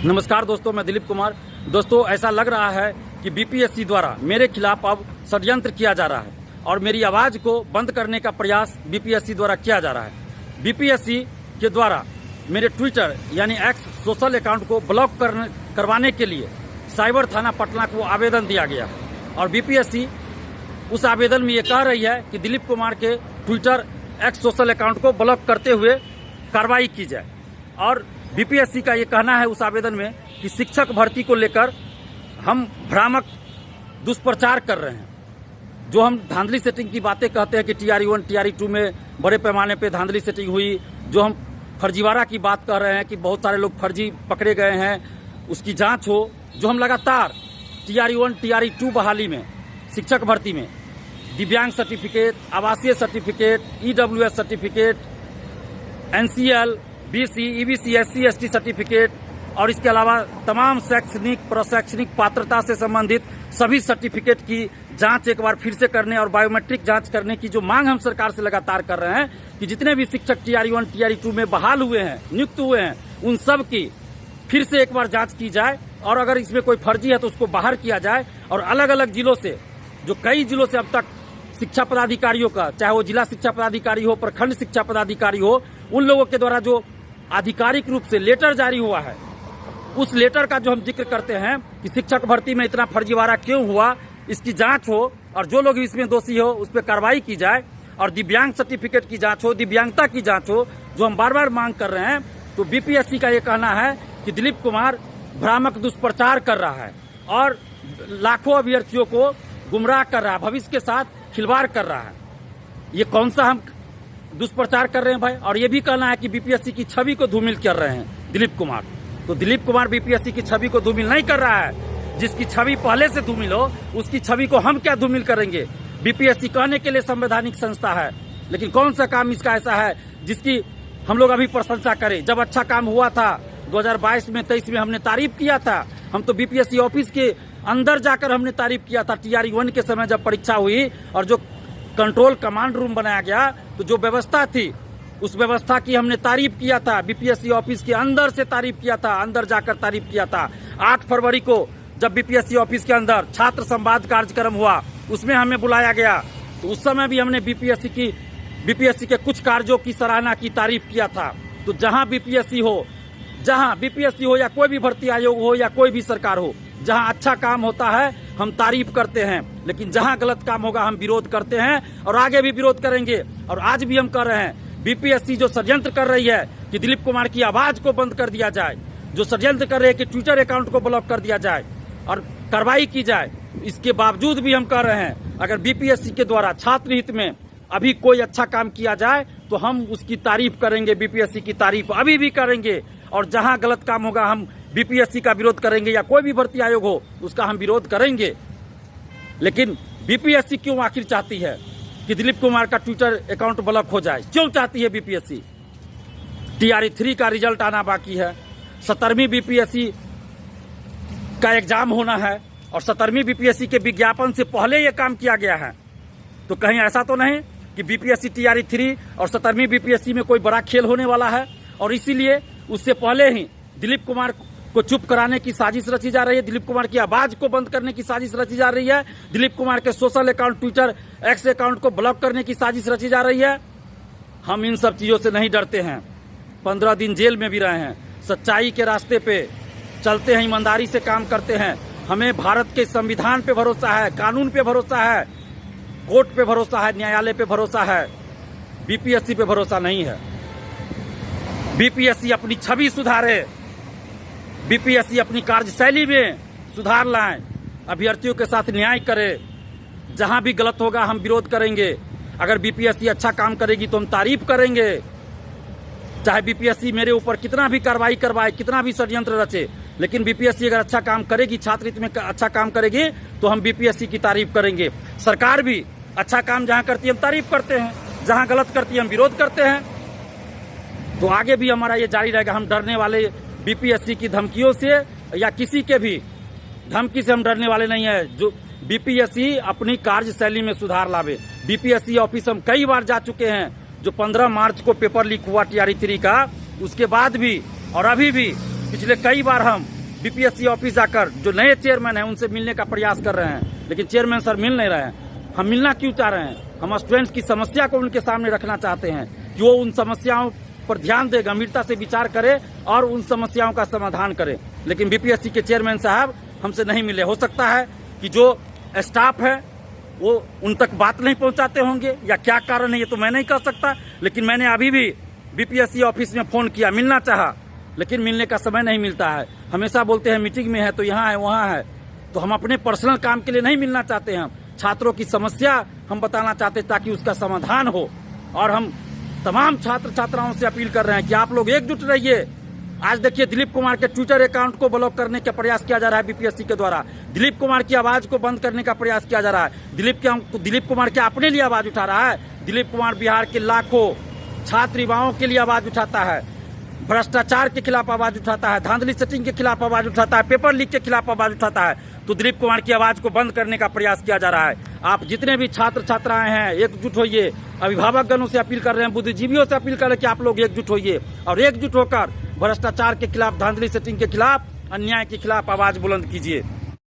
नमस्कार दोस्तों, मैं दिलीप कुमार। दोस्तों, ऐसा लग रहा है कि बीपीएससी द्वारा मेरे खिलाफ अब षड्यंत्र किया जा रहा है और मेरी आवाज को बंद करने का प्रयास बीपीएससी द्वारा किया जा रहा है। बीपीएससी के द्वारा मेरे ट्विटर यानी एक्स सोशल अकाउंट को ब्लॉक करवाने के लिए साइबर थाना पटना को आवेदन दिया गया और बीपीएससी उस आवेदन में ये कह रही है कि दिलीप कुमार के ट्विटर एक्स सोशल अकाउंट को ब्लॉक करते हुए कार्रवाई की जाए। और बीपीएससी का ये कहना है उस आवेदन में कि शिक्षक भर्ती को लेकर हम भ्रामक दुष्प्रचार कर रहे हैं। जो हम धांधली सेटिंग की बातें कहते हैं कि टीआरई 1 टीआरई 2 में बड़े पैमाने पे धांधली सेटिंग हुई, जो हम फर्जीवाड़ा की बात कर रहे हैं कि बहुत सारे लोग फर्जी पकड़े गए हैं, उसकी जांच हो। जो हम लगातार टीआरई 1 टीआरई 2 बहाली में, शिक्षक भर्ती में दिव्यांग सर्टिफिकेट, आवासीय certificate, EWS certificate, NCL, BC, EBC, SC, ST certificate और इसके अलावा तमाम शैक्षणिक प्रशैक्षणिक पात्रता से संबंधित सभी सर्टिफिकेट की जांच एक बार फिर से करने और बायोमेट्रिक जांच करने की जो मांग हम सरकार से लगातार कर रहे हैं कि जितने भी शिक्षक टीआरई 1 टीआरई 2 में बहाल हुए हैं, नियुक्त हुए हैं, उन सब की फिर से एक बार जांच की जाए और अगर इसमें कोई फर्जी है तो उसको बाहर किया जाए। और अलग अलग जिलों से, जो कई जिलों से अब तक शिक्षा पदाधिकारियों का, चाहे वो जिला शिक्षा पदाधिकारी हो, प्रखंड शिक्षा पदाधिकारी हो, उन लोगों के द्वारा जो आधिकारिक रूप से लेटर जारी हुआ है, उस लेटर का जो हम जिक्र करते हैं कि शिक्षक भर्ती में इतना फर्जीवाड़ा क्यों हुआ, इसकी जांच हो और जो लोग इसमें दोषी हो उस पर कार्रवाई की जाए और दिव्यांग सर्टिफिकेट की जांच हो, दिव्यांगता की जांच हो, जो हम बार बार मांग कर रहे हैं। तो बीपीएससी का ये कहना है कि दिलीप कुमार भ्रामक दुष्प्रचार कर रहा है और लाखों अभ्यर्थियों को गुमराह कर रहा है, भविष्य के साथ खिलवाड़ कर रहा है। ये कौन सा हम दुष्प्रचार कर रहे हैं भाई? और ये भी कहना है कि बीपीएससी की छवि को धूमिल कर रहे हैं दिलीप कुमार। तो दिलीप कुमार बीपीएससी की छवि को धूमिल नहीं कर रहा है। जिसकी छवि पहले से धूमिल हो उसकी छवि को हम क्या धूमिल करेंगे? बीपीएससी कहने के लिए संवैधानिक संस्था है, लेकिन कौन सा काम इसका ऐसा है जिसकी हम लोग अभी प्रशंसा करें? जब अच्छा काम हुआ था 2022 में 23 में हमने तारीफ किया था। हम तो बीपीएससी ऑफिस के अंदर जाकर हमने तारीफ किया था टीआरई 1 के समय जब परीक्षा हुई और जो कंट्रोल कमांड रूम बनाया गया, तो जो व्यवस्था थी उस व्यवस्था की हमने तारीफ किया था। बीपीएससी ऑफिस के अंदर से तारीफ किया था, अंदर जाकर तारीफ किया था। 8 फरवरी को जब बीपीएससी ऑफिस के अंदर छात्र संवाद कार्यक्रम हुआ, उसमें हमें बुलाया गया, तो उस समय भी हमने बीपीएससी के कुछ कार्यों की सराहना की, तारीफ किया था। तो जहां बीपीएससी हो या कोई भी भर्ती आयोग हो या कोई भी सरकार हो, जहां अच्छा काम होता है हम तारीफ करते हैं, लेकिन जहां गलत काम होगा हम विरोध करते हैं और आगे भी विरोध करेंगे। और आज भी हम कर रहे हैं। बीपीएससी जो षड्यंत्र कर रही है कि दिलीप कुमार की आवाज को बंद कर दिया जाए, जो षड्यंत्र कर रहे हैं कि ट्विटर अकाउंट को ब्लॉक कर दिया जाए और कार्रवाई की जाए, इसके बावजूद भी हम कह रहे हैं अगर बीपीएससी के द्वारा छात्र हित में अभी कोई अच्छा काम किया जाए तो हम उसकी तारीफ करेंगे, बीपीएससी की तारीफ अभी भी करेंगे। और जहां गलत काम होगा हम बीपीएससी का विरोध करेंगे या कोई भी भर्ती आयोग हो उसका हम विरोध करेंगे। लेकिन बीपीएससी क्यों आखिर चाहती है कि दिलीप कुमार का ट्विटर अकाउंट ब्लॉक हो जाए? क्यों चाहती है बीपीएससी? टीआरई 3 का रिजल्ट आना बाकी है, 17वीं बीपीएससी का एग्जाम होना है और 17वीं बीपीएससी के विज्ञापन से पहले यह काम किया गया है। तो कहीं ऐसा तो नहीं कि बीपीएससी टीआरई 3 और 17वीं बीपीएससी में कोई बड़ा खेल होने वाला है और इसीलिए उससे पहले ही दिलीप कुमार को चुप कराने की साजिश रची जा रही है, दिलीप कुमार की आवाज को बंद करने की साजिश रची जा रही है, दिलीप कुमार के social account Twitter x account को ब्लॉक करने की साजिश रची जा रही है। हम इन सब चीजों से नहीं डरते हैं। 15 दिन जेल में भी रहे हैं, सच्चाई के रास्ते पे चलते हैं, ईमानदारी से काम करते हैं। हमें भारत के संविधान पे भरोसा है, कानून पे भरोसा है, कोर्ट पे भरोसा है, न्यायालय पे भरोसा है, बीपीएससी पे भरोसा नहीं है। बीपीएससी अपनी छवि सुधारे, बीपीएससी अपनी कार्यशैली में सुधार लाएं, अभ्यर्थियों के साथ न्याय करे। जहां भी गलत होगा हम विरोध करेंगे। अगर बीपीएससी अच्छा काम करेगी तो हम तारीफ करेंगे। चाहे बीपीएससी मेरे ऊपर कितना भी कार्रवाई करवाए, कितना भी षड्यंत्र रचे, लेकिन बीपीएससी अगर अच्छा काम करेगी, छात्र हित में अच्छा काम करेगी तो हम बीपीएससी की तारीफ करेंगे। सरकार भी अच्छा काम जहां करती है हम तारीफ करते हैं, जहां गलत करती है हम विरोध करते हैं। तो आगे भी हमारा ये जारी रहेगा। हम डरने वाले बीपीएससी की धमकियों से या किसी के भी धमकी से हम डरने वाले नहीं है। जो बीपीएससी अपनी कार्यशैली में सुधार लावे। बीपीएससी ऑफिस हम कई बार जा चुके हैं। जो 15 मार्च को पेपर लीक हुआ टीआरई 3 का, उसके बाद भी और अभी भी पिछले कई बार हम बीपीएससी ऑफिस जाकर जो नए चेयरमैन हैं उनसे मिलने का प्रयास कर रहे हैं, लेकिन चेयरमैन सर मिल नहीं रहे हैं। हम मिलना क्यों चाह रहे हैं? हम स्टूडेंट्स की समस्या को उनके सामने रखना चाहते हैं कि वो उन समस्याओं पर ध्यान दे, गंभीरता से विचार करे और उन समस्याओं का समाधान करे। लेकिन बीपीएससी के चेयरमैन साहब हमसे नहीं मिले। हो सकता है कि जो स्टाफ है वो उन तक बात नहीं पहुंचाते होंगे या क्या कारण है ये तो मैं नहीं कह सकता, लेकिन मैंने अभी भी बीपीएससी ऑफिस में फोन किया, मिलना चाहा, लेकिन मिलने का समय नहीं मिलता है। हमेशा बोलते हैं मीटिंग में है तो यहाँ है वहाँ है, तो हम अपने पर्सनल काम के लिए नहीं मिलना चाहते हैं। छात्रों की समस्या हम बताना चाहते हैं ताकि उसका समाधान हो। और हम तमाम छात्र छात्राओं से अपील कर रहे हैं कि आप लोग एकजुट रहिए। आज देखिए दिलीप कुमार के ट्विटर अकाउंट को ब्लॉक करने का प्रयास किया जा रहा है बीपीएससी के द्वारा। दिलीप कुमार की आवाज को बंद करने का प्रयास किया जा रहा है। दिलीप कुमार क्या अपने लिए आवाज उठा रहा है? दिलीप कुमार बिहार के लाखों छात्र युवाओं के लिए आवाज उठाता है, भ्रष्टाचार के खिलाफ आवाज उठाता है, धांधली सेटिंग के खिलाफ आवाज उठाता है, पेपर लीक के खिलाफ आवाज उठाता है। तो दिलीप कुमार की आवाज को बंद करने का प्रयास किया जा रहा है। आप जितने भी छात्र छात्राएं हैं एकजुट होइए। अभिभावक गणों से अपील कर रहे हैं, बुद्धिजीवियों से अपील कर रहे हैं कि आप लोग एकजुट होइए और एकजुट होकर भ्रष्टाचार के खिलाफ, धांधली सेटिंग के खिलाफ, अन्याय के खिलाफ आवाज बुलंद कीजिए।